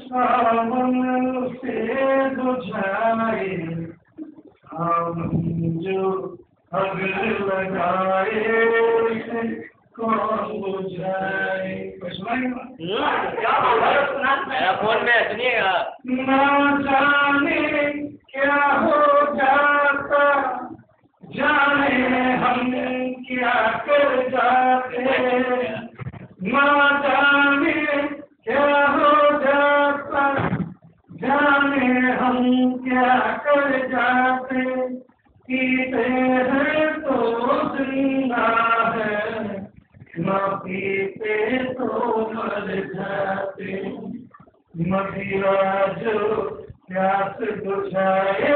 सावन से बुझाए हम जो अग लगाए कौन बुझाए। क्या बोल रहे हो? सुना मेरा फोन में सुनिएगा। ना जाने क्या हो जाता, जाने हम क्या कर जाते। ना जाने क्या हो जाता, जाने हम क्या कर जाते। पीते हैं तो जिंदा है, न पीते तो मर जाते। मदिरा जो प्यास बुझाए।